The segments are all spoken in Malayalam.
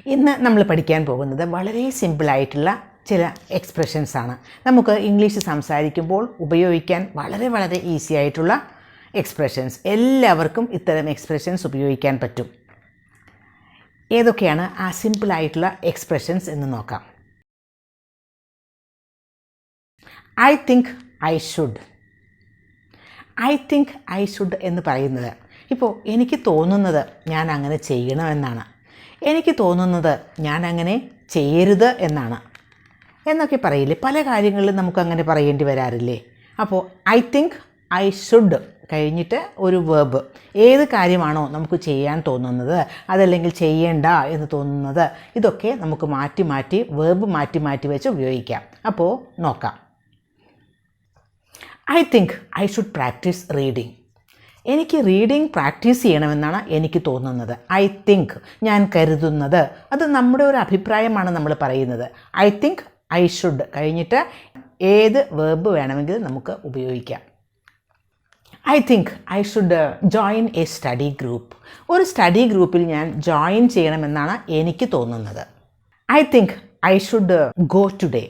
ഇന്ന് നമ്മൾ പഠിക്കാൻ പോകുന്നത് വളരെ സിമ്പിളായിട്ടുള്ള ചില എക്സ്പ്രഷൻസ് ആണ്. നമുക്ക് ഇംഗ്ലീഷ് സംസാരിക്കുമ്പോൾ ഉപയോഗിക്കാൻ വളരെ ഈസി ആയിട്ടുള്ള എക്സ്പ്രഷൻസ്. എല്ലാവർക്കും ഇത്തരം എക്സ്പ്രഷൻസ് ഉപയോഗിക്കാൻ പറ്റും. ഏതൊക്കെയാണ് ആ സിമ്പിളായിട്ടുള്ള എക്സ്പ്രഷൻസ് എന്ന് നോക്കാം. I think I should. I think I should എന്ന് പറയുന്നത് ഇപ്പോൾ എനിക്ക് തോന്നുന്നത് ഞാൻ അങ്ങനെ ചെയ്യണമെന്നാണ്, എനിക്ക് തോന്നുന്നത് ഞാൻ അങ്ങനെ ചെയ്യരുത് എന്നാണ് എന്നൊക്കെ പറയില്ലേ. പല കാര്യങ്ങളിലും നമുക്കങ്ങനെ പറയേണ്ടി വരാറില്ലേ. അപ്പോൾ ഐ തിങ്ക് ഐ ഷുഡ് കഴിഞ്ഞിട്ട് ഒരു വേർബ്, ഏത് കാര്യമാണോ നമുക്ക് ചെയ്യാൻ തോന്നുന്നത് അതല്ലെങ്കിൽ ചെയ്യേണ്ട എന്ന് തോന്നുന്നത്, ഇതൊക്കെ നമുക്ക് മാറ്റി വേർബ് മാറ്റി വെച്ച് ഉപയോഗിക്കാം. അപ്പോൾ നോക്കാം. I think I should practice reading. എനിക്ക് റീഡിങ് പ്രാക്ടീസ് ചെയ്യണമെന്നാണ് എനിക്ക് തോന്നുന്നത്. ഐ തിങ്ക്, ഞാൻ കരുതുന്നത്, അത് നമ്മുടെ ഒരു അഭിപ്രായമാണ് നമ്മൾ പറയുന്നത്. ഐ തിങ്ക് ഐ ഷുഡ് കഴിഞ്ഞിട്ട് ഏത് വേർബ് വേണമെങ്കിലും നമുക്ക് ഉപയോഗിക്കാം. I think I should join A study group. ഒരു സ്റ്റഡി ഗ്രൂപ്പിൽ ഞാൻ ജോയിൻ ചെയ്യണമെന്നാണ് എനിക്ക് തോന്നുന്നത്. I think I should go today.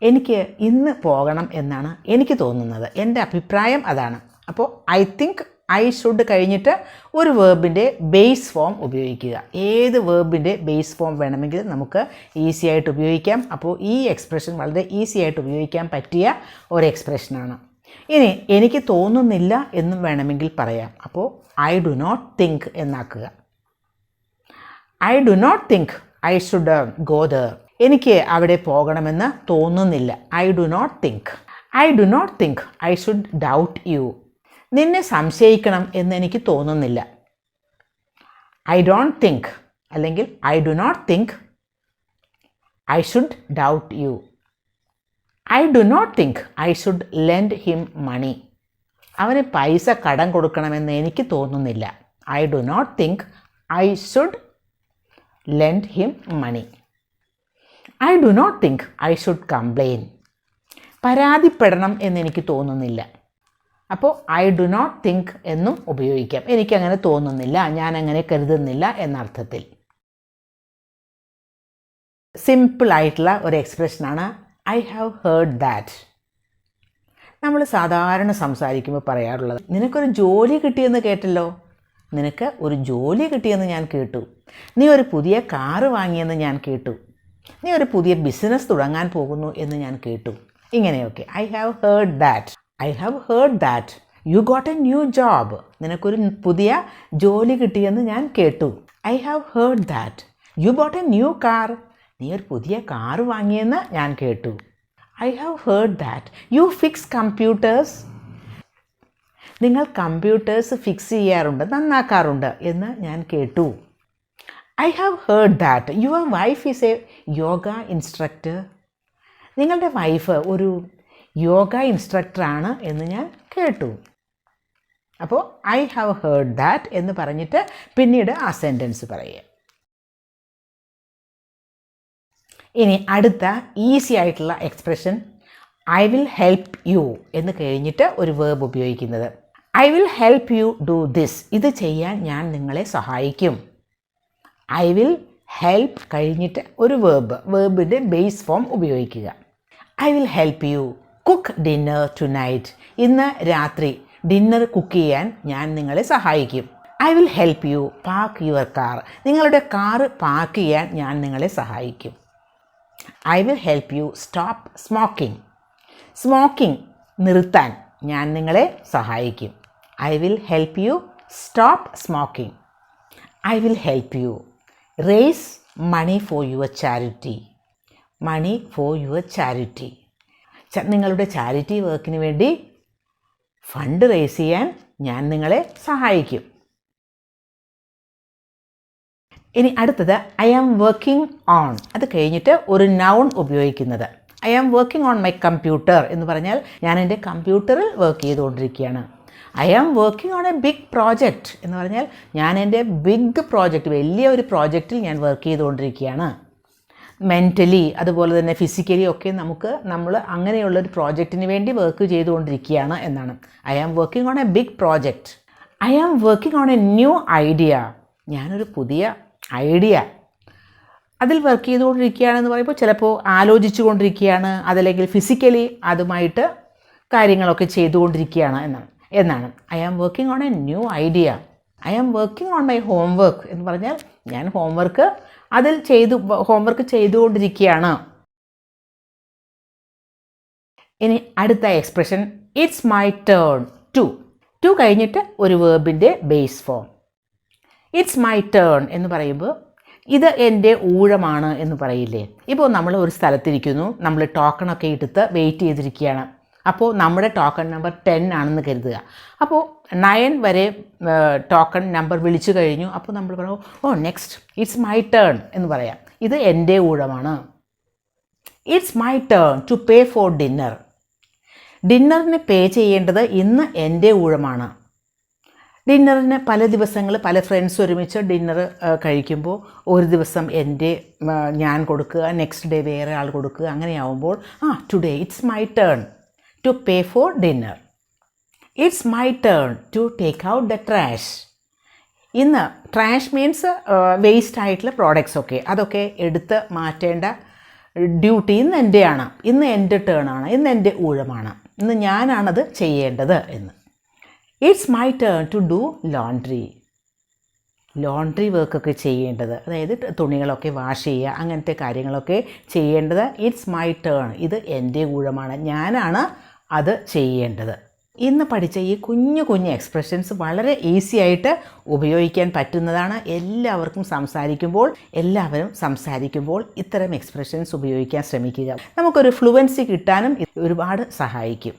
എനിക്ക് ഇന്ന് പോകണം എന്നാണ് എനിക്ക് തോന്നുന്നത്, എൻ്റെ അഭിപ്രായം അതാണ്. അപ്പോൾ ഐ തിങ്ക് ഐ ഷുഡ് കഴിഞ്ഞിട്ട് ഒരു വേർബിൻ്റെ ബേസ് ഫോം ഉപയോഗിക്കുക. ഏത് വേർബിൻ്റെ ബേസ് ഫോം വേണമെങ്കിലും നമുക്ക് ഈസി ആയിട്ട് ഉപയോഗിക്കാം. അപ്പോൾ ഈ എക്സ്പ്രഷൻ വളരെ ഈസി ആയിട്ട് ഉപയോഗിക്കാൻ പറ്റിയ ഒരു എക്സ്പ്രഷനാണ്. ഇനി എനിക്ക് തോന്നുന്നില്ല എന്നും വേണമെങ്കിൽ പറയാം. അപ്പോൾ ഐ ഡു നോട്ട് തിങ്ക് എന്നാക്കുക. I do not think I should go there. എനിക്ക് അവിടെ പോകണമെന്ന് തോന്നുന്നില്ല. I do not think. I do not think I should doubt you. നിന്നെ സംശയിക്കണം എന്ന് എനിക്ക് തോന്നുന്നില്ല. ഐ ഡോണ്ട് തിങ്ക് അല്ലെങ്കിൽ I do not think I should doubt you. I do not think I should lend him money. അവന് പൈസ കടം കൊടുക്കണമെന്ന് എനിക്ക് തോന്നുന്നില്ല. I do not think I should lend him money. I do not think I should complain. പരാതിപ്പെടണം എന്നെനിക്ക് തോന്നുന്നില്ല. അപ്പോൾ ഐ ഡു നോട്ട് തിങ്ക് എന്നും ഉപയോഗിക്കാം. എനിക്കങ്ങനെ തോന്നുന്നില്ല, ഞാനങ്ങനെ കരുതുന്നില്ല എന്നർത്ഥത്തിൽ. സിമ്പിളായിട്ടുള്ള ഒരു എക്സ്പ്രഷനാണ് ഐ ഹാവ് ഹേർഡ് ദാറ്റ്. നമ്മൾ സാധാരണ സംസാരിക്കുമ്പോൾ പറയാറുള്ളത്, നിനക്കൊരു ജോലി കിട്ടിയെന്ന് കേട്ടല്ലോ. നിനക്ക് ഒരു ജോലി കിട്ടിയെന്ന് ഞാൻ കേട്ടു. നീ ഒരു പുതിയ കാറ് വാങ്ങിയെന്ന് ഞാൻ കേട്ടു. നീ ഒരു പുതിയ ബിസിനസ് തുടങ്ങാൻ പോകുന്നു എന്ന് ഞാൻ കേട്ടു. ഇങ്ങനെയൊക്കെ I have heard that. I have heard that you got A new job. നിനക്കൊരു പുതിയ ജോലി കിട്ടിയെന്ന് ഞാൻ കേട്ടു. I have heard that you got A new car. നീ ഒരു പുതിയ കാറ് വാങ്ങിയെന്ന് ഞാൻ കേട്ടു. I have heard that you fix computers. നിങ്ങൾ കമ്പ്യൂട്ടേഴ്സ് ഫിക്സ് ചെയ്യാറുണ്ട്, നന്നാക്കാറുണ്ട് എന്ന് ഞാൻ കേട്ടു. I have heard that your wife is A yoga instructor. നിങ്ങളുടെ വൈഫ് ഒരു യോഗ ഇൻസ്ട്രക്ടറാണ് എന്ന് ഞാൻ കേട്ടു. അപ്പോൾ ഐ ഹാവ് ഹേർഡ് ദാറ്റ് എന്ന് പറഞ്ഞിട്ട് പിന്നീട് ആ സെൻറ്റൻസ് പറയുക. ഇനി അടുത്ത ഈസി ആയിട്ടുള്ള expression I will help U എന്ന് കഴിഞ്ഞിട്ട് ഒരു വേർബ് ഉപയോഗിക്കുന്നത്. I will help you do this. ഇത് ചെയ്യാൻ ഞാൻ നിങ്ങളെ സഹായിക്കും. ഐ വിൽ ഹെൽപ്പ് കഴിഞ്ഞിട്ട് ഒരു വേർബിൻ്റെ ബേസ് ഫോം ഉപയോഗിക്കുക. I will help you cook dinner tonight. ഇന്ന് രാത്രി ഡിന്നർ കുക്ക് ചെയ്യാൻ ഞാൻ നിങ്ങളെ സഹായിക്കും. I will help you park your car. നിങ്ങളുടെ കാറ് പാർക്ക് ചെയ്യാൻ ഞാൻ നിങ്ങളെ സഹായിക്കും. I will help you stop smoking. Smoking നിർത്താൻ ഞാൻ നിങ്ങളെ സഹായിക്കും. I will help you stop smoking. I will help you raise money for your charity. Money for your charity. നിങ്ങളുടെ ചാരിറ്റി വർക്കിന് വേണ്ടി ഫണ്ട് റേസ് ചെയ്യാൻ ഞാൻ നിങ്ങളെ സഹായിക്കും. ഇനി അടുത്തത് ഐ ആം വർക്കിംഗ് ഓൺ. അത് കഴിഞ്ഞിട്ട് ഒരു നൗൺ ഉപയോഗിക്കുന്നത്. I am working on my computer എന്ന് പറഞ്ഞാൽ ഞാൻ എൻ്റെ കമ്പ്യൂട്ടറിൽ വർക്ക് ചെയ്തുകൊണ്ടിരിക്കുകയാണ്. I am working on a big project എന്ന് പറഞ്ഞാൽ ഞാൻ എൻ്റെ ബിഗ് പ്രോജക്റ്റ്, വലിയ ഒരു പ്രോജക്റ്റിൽ ഞാൻ വർക്ക് ചെയ്തുകൊണ്ടിരിക്കുകയാണ്. മെൻ്റലി അതുപോലെ തന്നെ ഫിസിക്കലി ഒക്കെ നമ്മൾ അങ്ങനെയുള്ളൊരു പ്രോജക്റ്റിന് വേണ്ടി വർക്ക് ചെയ്തുകൊണ്ടിരിക്കുകയാണ് എന്നാണ്. I am working on a big project. I am working on a new idea. ഞാനൊരു പുതിയ ഐഡിയ അതിൽ വർക്ക് ചെയ്തുകൊണ്ടിരിക്കുകയാണെന്ന് പറയുമ്പോൾ ചിലപ്പോൾ ആലോചിച്ചു കൊണ്ടിരിക്കുകയാണ്, അതല്ലെങ്കിൽ ഫിസിക്കലി അതുമായിട്ട് കാര്യങ്ങളൊക്കെ ചെയ്തുകൊണ്ടിരിക്കുകയാണ് എന്നാണ്. I am working on a new idea. I am working on my homework എന്ന് പറഞ്ഞാൽ ഞാൻ ഹോംവർക്ക് ചെയ്തുകൊണ്ടിരിക്കുകയാണ്. ഇനി അടുത്ത expression it's my turn to കഴിഞ്ഞിട്ട് ഒരു വേർബിൻ്റെ base form. It's my turn എന്ന് പറയുമ്പോൾ ഇത് എൻ്റെ ഊഴമാണ് എന്ന് പറയില്ലേ. ഇപ്പോൾ നമ്മൾ ഒരു സ്ഥലത്തിരിക്കുന്നു, നമ്മൾ ടോക്കണൊക്കെ എടുത്ത് വെയിറ്റ് ചെയ്തിരിക്കുകയാണ്. അപ്പോൾ നമ്മുടെ ടോക്കൺ നമ്പർ 10 ആണെന്ന് കരുതുക. അപ്പോൾ 9 വരെ ടോക്കൺ നമ്പർ വിളിച്ചു കഴിഞ്ഞു. അപ്പോൾ നമ്മൾ പറയും oh next it's my turn എന്ന് പറയാം. ഇത് എൻ്റെ ഊഴമാണ്. It's my turn to pay for dinner. ഡിന്നറിന് പേ ചെയ്യേണ്ടത് ഇന്ന് എൻ്റെ ഊഴമാണ്. ഡിന്നറിന് പല ദിവസങ്ങൾ പല ഫ്രണ്ട്സ് ഒരുമിച്ച് ഡിന്നർ കഴിക്കുമ്പോൾ ഒരു ദിവസം ഞാൻ കൊടുക്കുക, നെക്സ്റ്റ് ഡേ വേറെ ആൾ കൊടുക്കുക, അങ്ങനെയാവുമ്പോൾ today it's my turn to pay for dinner. It's my turn to take out the trash. ഇന്ന് ട്രാഷ് മീൻസ് വേസ്റ്റ് ആയിട്ടുള്ള പ്രോഡക്ട്സ് ഒക്കെ, അതൊക്കെ എടുത്ത് മാറ്റേണ്ട ഡ്യൂട്ടി ഇന്ന് എൻ്റെയാണ്, ഇന്ന് എൻ്റെ ടേണാണ്, ഇന്ന് എൻ്റെ ഊഴമാണ്, ഇന്ന് ഞാനാണത് ചെയ്യേണ്ടത് എന്ന്. It's my turn to do laundry വർക്കൊക്കെ ചെയ്യേണ്ടത്, അതായത് തുണികളൊക്കെ വാഷ് ചെയ്യുക, അങ്ങനത്തെ കാര്യങ്ങളൊക്കെ ചെയ്യേണ്ടത് ഇറ്റ്സ് മൈ ടേൺ, ഇത് എൻ്റെ ഊഴമാണ്, ഞാനാണ് അത് ചെയ്യേണ്ടത്. ഇന്ന് പഠിച്ച ഈ കുഞ്ഞു എക്സ്പ്രഷൻസ് വളരെ ഈസി ആയിട്ട് ഉപയോഗിക്കാൻ പറ്റുന്നതാണ്. എല്ലാവരും സംസാരിക്കുമ്പോൾ ഇത്തരം എക്സ്പ്രഷൻസ് ഉപയോഗിക്കാൻ ശ്രമിക്കുക. നമുക്കൊരു ഫ്ലുവൻസി കിട്ടാനും ഒരുപാട് സഹായിക്കും.